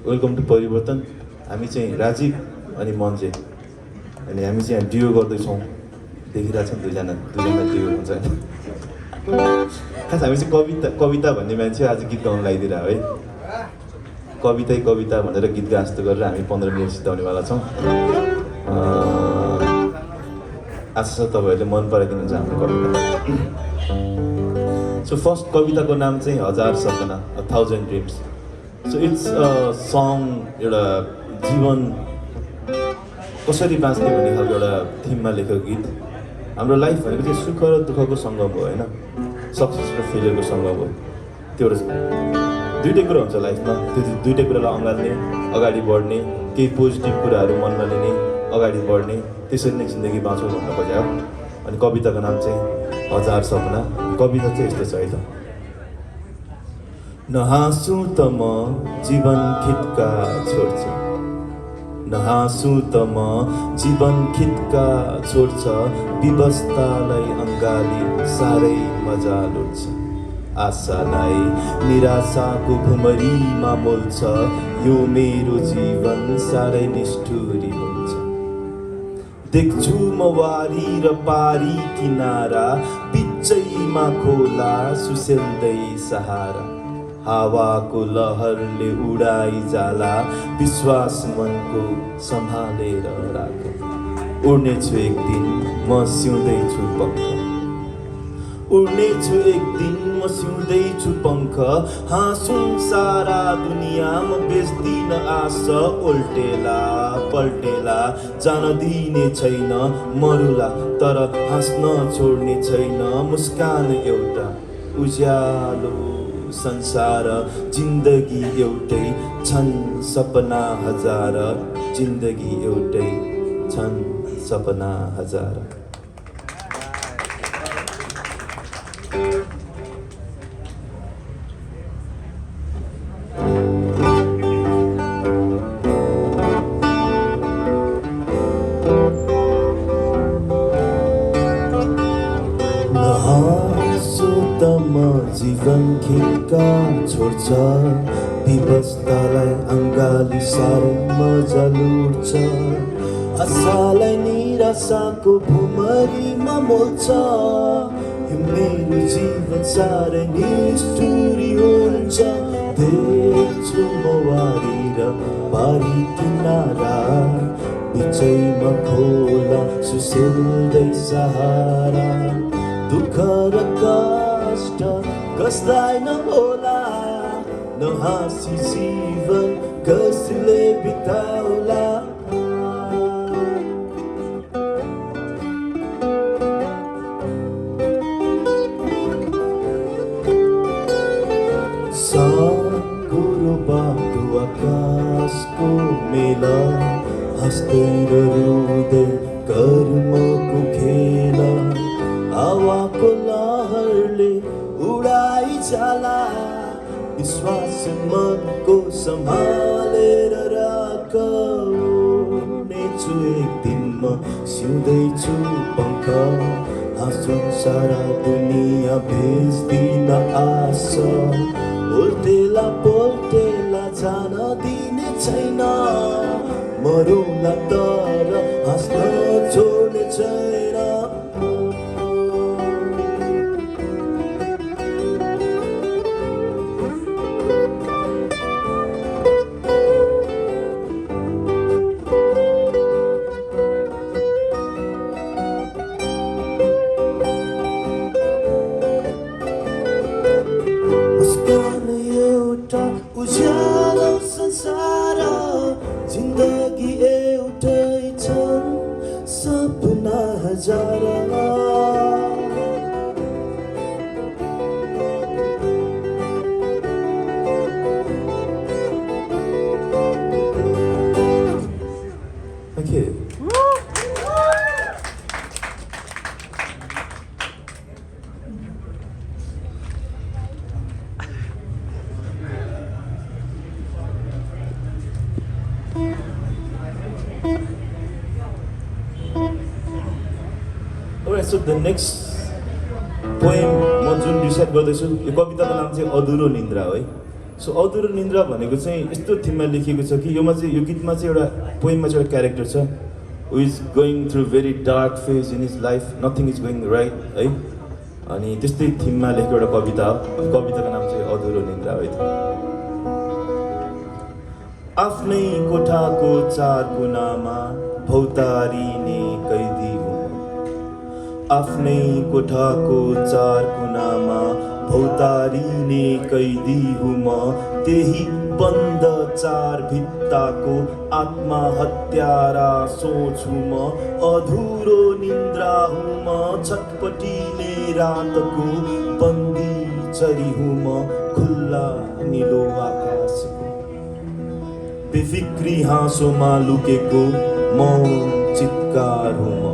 Welcome to परिवर्तन। हामी चाहिँ राजीव अनि मन्जे अनि हामी चाहिँ यहाँ डियो गर्दैछौँ। देखिरहेछ नि दुईजना डियो हुन्छ होइन। खास हामी चाहिँ कविता भन्ने मान्छे आज गीत गाउन लगाइदिएर है। कविता भनेर गीत गा जस्तो गरेर हामी 15 मिनट सिधाउनेवाला छौँ। आशा छ तपाईँहरूले मन पराइदिनुहुन्छ हाम्रो कविता। सो फर्स्ट कविताको नाम चाहिँ 1000 सपना, 1000 dreams. So it's a song, एउटा जीवन कसरी बाँच्ने भन्ने खालको एउटा थिममा लेखेको गीत। हाम्रो लाइफ भनेको चाहिँ सुख र दुःखको सङ्गम हो होइन, सक्सेस र फेलियरको सङ्गम हो। त्यो एउटा दुइटै कुरा हुन्छ लाइफमा। त्यो दुइटै कुरालाई अँगाल्ने, अगाडि बढ्ने, केही पोजिटिभ कुराहरू मनमा लिने, अगाडि बढ्ने, त्यसरी नै जिन्दगी बाँचौँ भन्न खोज्यो। अनि कविताको नाम चाहिँ 1000 सपना। कविता चाहिँ यस्तो छ है त। नहाँसु त म जीवन खित्का छोड्छ, नहाँसु त म जीवन खित्का छोड्छ, विवस्थालाई अङ्गाली साह्रै मजा लुट्छ। आशालाई निराशाको भुमरीमा मोल्छ, यो मेरो जीवन साह्रै निष्ठुरी हुन्छ। देख्छु म वारी र पारी किनारा, बिचैमा खोला सुसेल्दै सहारा। हावाको लहरले उडाइ जाला, विश्वास मनको सम्हालेर राख। उड्नेछु एक दिन म सिउँदैछु पङ्ख, उड्नेछु एक दिन म सिउँदैछु पङ्ख। हाँसुन् सारा दुनियाँ म बेच्दिन आशा, उल्टेला पल्टेला जान दिने छैन। मरुला तर हाँस्न छोड्ने छैन, मुस्कान एउटा उज्यालो संसार। जिन्दगी एउटै छन् सपना हजार, जिन्दगी एउटै छन् सपना हजार। जीवन खिक्का छोड्छ, विवस्थालाई अङ्गाली साह्रै मजा लुट्छ। आशालाई निराशाको भुमरीमा मोल्छ, यो मेरो जीवन साह्रै निष्ठुरी हुन्छ। देख्छु म वारी र पारी किनारा, बिचैमा खोला सुसेल्दै सहारा। दुःख र कष्ट कसलाई नहोला, नहाँसी जीवन कसले बिताउला। साँगुरो बाटो आकाशको मेला, हाँस्दै र रुँदै कर्मको खेला। हावाको लहरले उडाइ जाला, विश्वास मनको सम्हालेर राख। उड्नेछु एक दिन म सिउँदैछु पङ्ख, हाँसुन् सारा दुनियाँ बेच्दिन आशा। उल्टेला पल्टेला जान दिने छैन, मरुला तर हाँस्न छोड्ने छैन। उज्यालो संसार, जिन्दगी एउटै छन् सपना हजार। Thank you. Alright, so the next poem म जुन डिसाइड गर्दैछु, यो कविताको नाम चाहिँ अधुरो निन्द्रा हो है। सो अधुरो निन्द्रा भनेको चाहिँ यस्तो थिममा लेखिएको छ कि यो गीतमा चाहिँ एउटा पोइममा चाहिँ एउटा क्यारेक्टर छ who is going through very dark phase in his life, nothing is going right है। अनि त्यस्तै थिममा लेखेको एउटा कविता हो। कविताको नाम चाहिँ अधुरो निन्द्रा है त। आफ्नै कोठाको चार कुनामा भौतारिने कैदी हुँ, आफ्नै कोठाको चार कुनामा भौतारिने कैदी हुँ म, त्यही बन्द चार भित्ताको आत्महत्यारा सोचु म, अधुरो निन्द्रा हुँ म, छटपटिने रातको बन्दी चरी हुँ म, खुल्ला निलो आकाशको बेफिक्री हाँसोमा लुकेको मौन चित्कार हुँ म,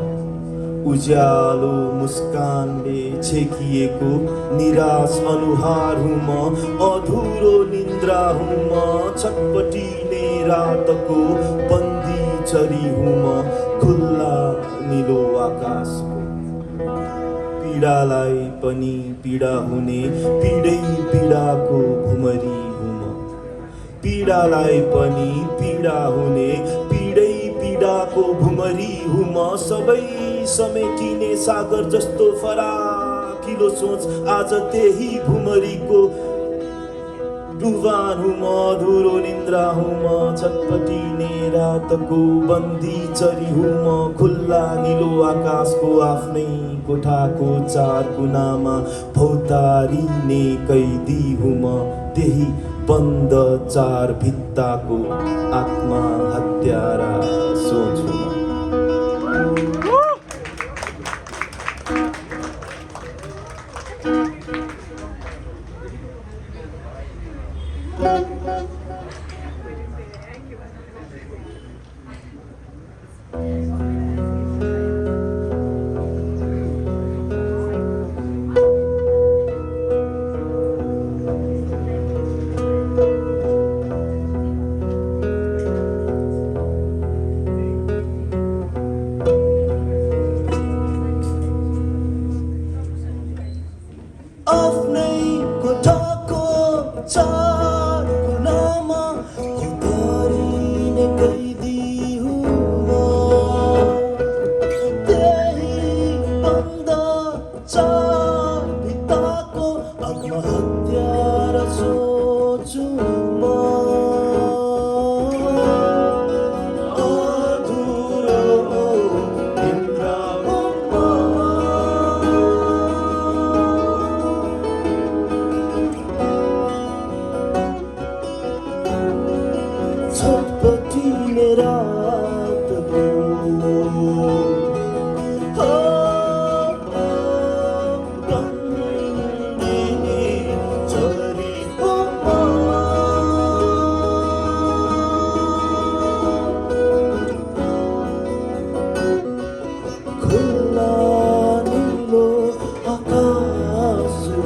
उज्यालो मुस्कानले छेकिएको निराश अनुहार हुँ म, अधुरो निन्द्रा हुँ म, छटपटिने रातको बन्दी चरी हुँ म, खुल्ला निलो आकाशको पीडालाई पनि पीडा हुने पीडै पीडाको भुमरी हुँ म, पीडालाई पनि पीडा हुने पीडै पीडाको भुमरी हुँ म, सबै समेटिने सागर जस्तो फराकिलो सोच आज त्यही भुमरीको डुबान हुँ म, अधुरो निन्द्रा हुँ म, छटपटिने रातको बन्दी चरी हुँ म, खुल्ला निलो आकाशको आफ्नै कोठाको चार कुनामा भौतारिने कैदी हुँ म, त्यही बन्द चार भित्ताको आत्महत्यारा सोच हुँ म। आफ्नै कोठाको चार कुनामा भौतारिने कैदी हुँ म, त्यही बन्द चार भित्ताको आत्महत्यारा सोचु म, अधुरो निन्द्रा हुँ म, छटपटिने रातको बन्दी चरी हुँ म, खुल्ला निलो आकाशको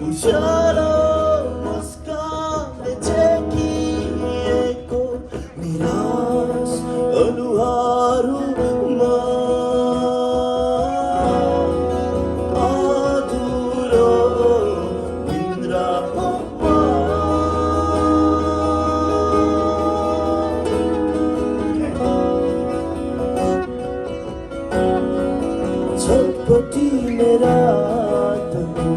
उज्यालो मुस्कानले छेकिएको निराश अनुहारमा अधुरो निन्द्रा हुँ म, छटपटिने रातको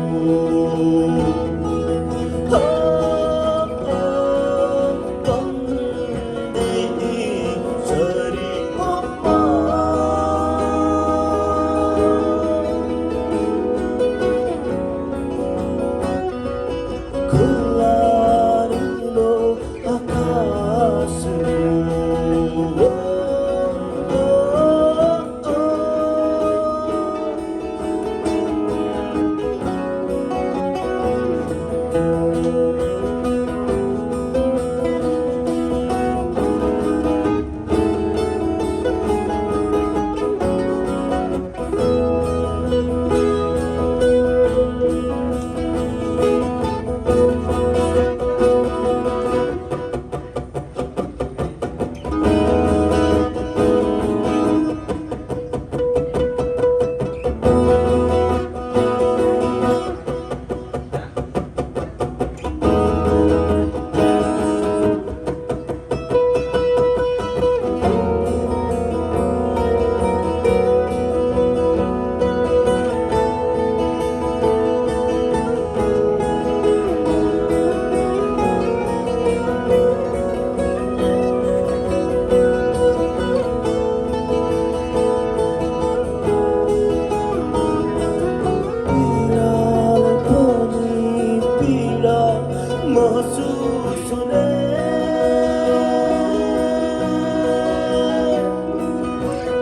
सुसुने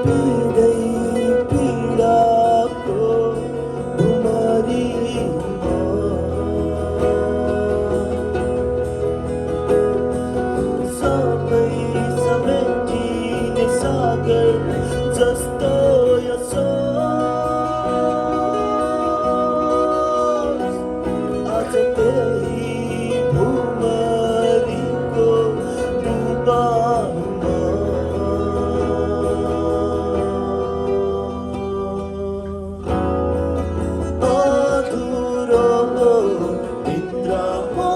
पीडै पीडाको उमरीमा सबै समेटिने सागर जस्तो यो सोच आज त्यही भुमरीको डुबानमा अधुरो निद्रामा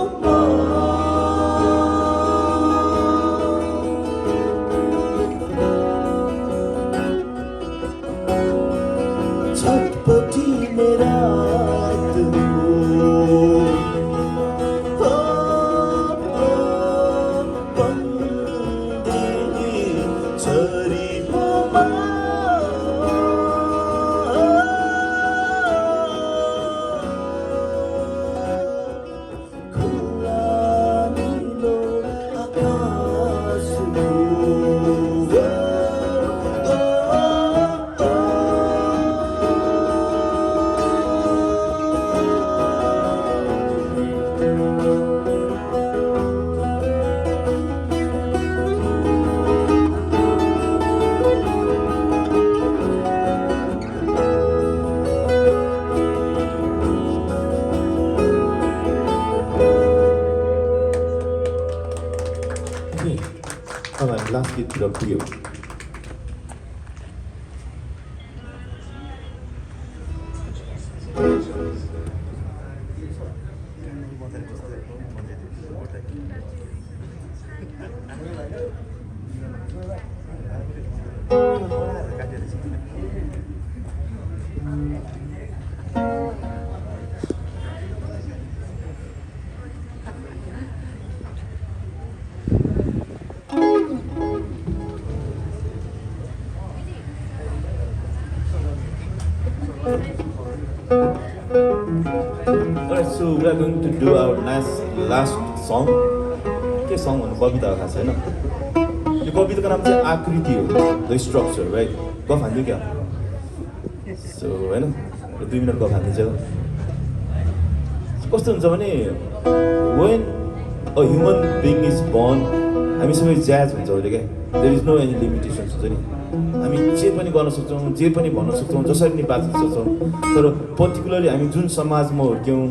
छटपटी मेरा last git to you. Alright, so we are going to do our last song. के सङ भन्नु कविता थाहा छैन यो कविताको नाम चाहिँ आकृति हो द स्ट्रक्चर राइट गफ हान्दियो क्या सो होइन 2 मिनट गफ हानिदिन्छ कस्तो हुन्छ भने when a human being is born हामी सबै ज्याज हुन्छ अहिले क्या there is no any limitations हुन्छ नि हामी जे पनि गर्न सक्छौँ जे पनि भन्न सक्छौँ जसरी नि बाँच्न सक्छौँ तर पर्टिकुलरली हामी जुन समाजमा हुर्क्यौँ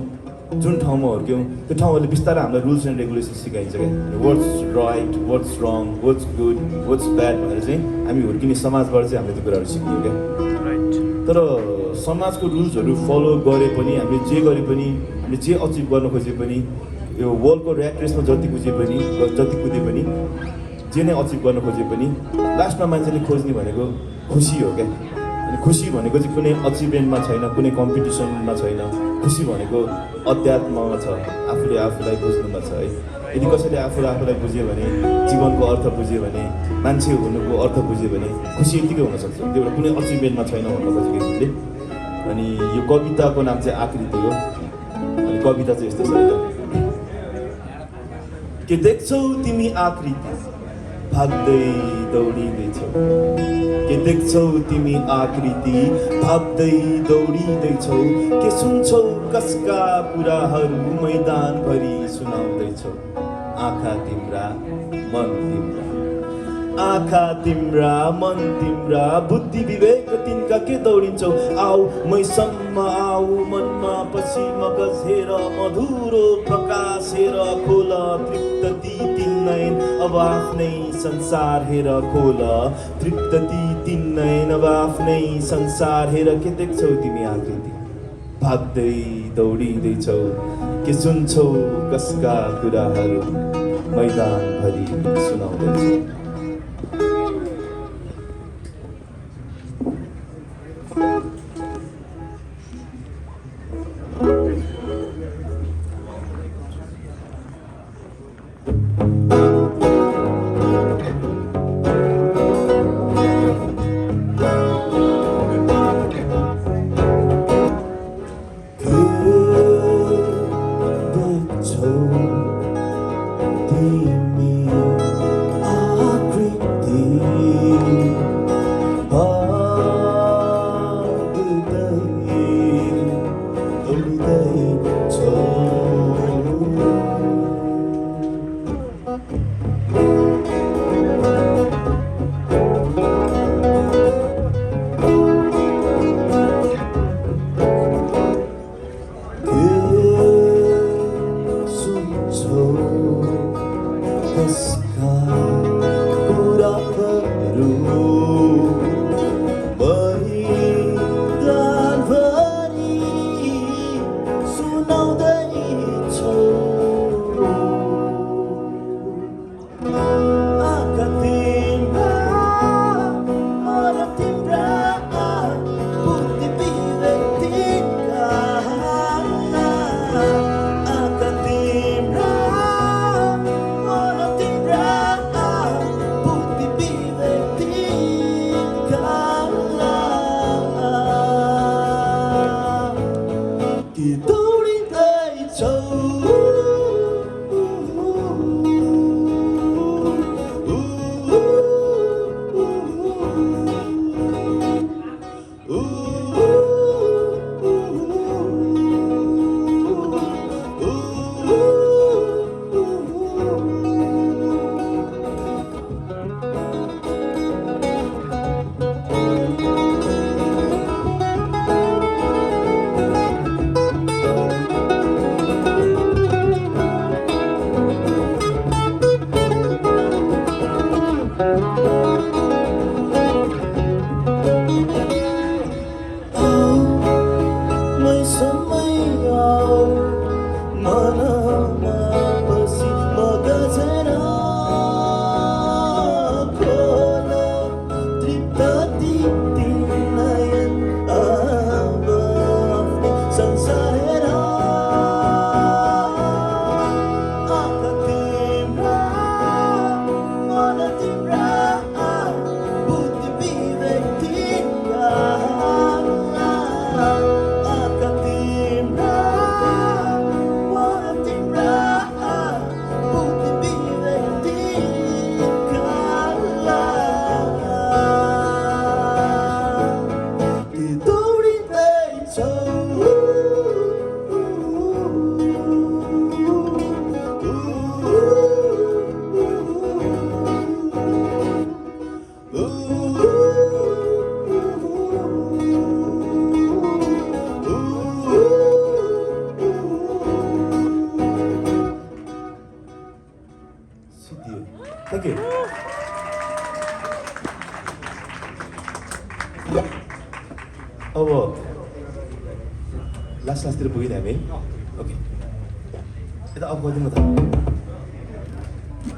जुन ठाउँमा हुर्क्यौँ त्यो ठाउँहरूले बिस्तारै हामीलाई रुल्स एन्ड रेगुलेसन सिकाइन्छ क्या what's right what's wrong what's good what's bad भनेर चाहिँ हामी हुर्किने समाजबाट चाहिँ हामीले त्यो कुराहरू सिक्यौँ क्या तर समाजको रुल्सहरू फलो गरे पनि हामीले जे गरे पनि हामीले जे अचिभ गर्न खोजे पनि यो वर्ल्डको ऱ्याट रेसमा जति कुदे पनि जे नै अचिभ गर्न खोजे पनि लास्टमा मान्छेले खोज्ने भनेको खुसी हो क्या अनि खुसी भनेको चाहिँ कुनै अचिभमेन्टमा छैन कुनै कम्पिटिसनमा छैन खुसी भनेको अध्यात्ममा छ आफूले आफूलाई बुझ्नुमा छ है यदि कसैले आफूलाई बुझ्यो भने जीवनको अर्थ बुझ्यो भने मान्छे हुनुको अर्थ बुझ्यो भने खुसी यतिकै हुनसक्छ त्यो एउटा कुनै अचिभमेन्टमा छैन भन्न खोजेको हामीले अनि यो कविताको नाम चाहिँ आकृति हो अनि कविता चाहिँ यस्तो छ के देख्छौ तिमी आकृति भाग्दै दौडिँदैछौ के देख्छौ तिमी आकृति भाग्दै दौडिँदैछौ के सुन्छौ कसका कुराहरू मैदानभरि सुनाउँदैछौ आँखा तिम्रा मन तिम्रा आँखा तिम्रा मन तिम्रा बुद्धि विवेक तिनका के दौडिन्छौ आऊ मैसम्म आऊ मनमा पछि मगज हेर मधुरो प्रकाश हेर खोल तृप्त ती तीन नयन अब आफ्नै संसार हेर खोल तृप्त ती तीन नयन अब आफ्नै संसार हेर के देख्छौ तिमी आकृति भाग्दै दौडिँदैछौ के सुन्छौ कसका कुराहरू मैदानभरि सुनाउँदैछौ Thank you. अब लास्टतिर पुगिन हामी ओके यता अफ गरिदिनु त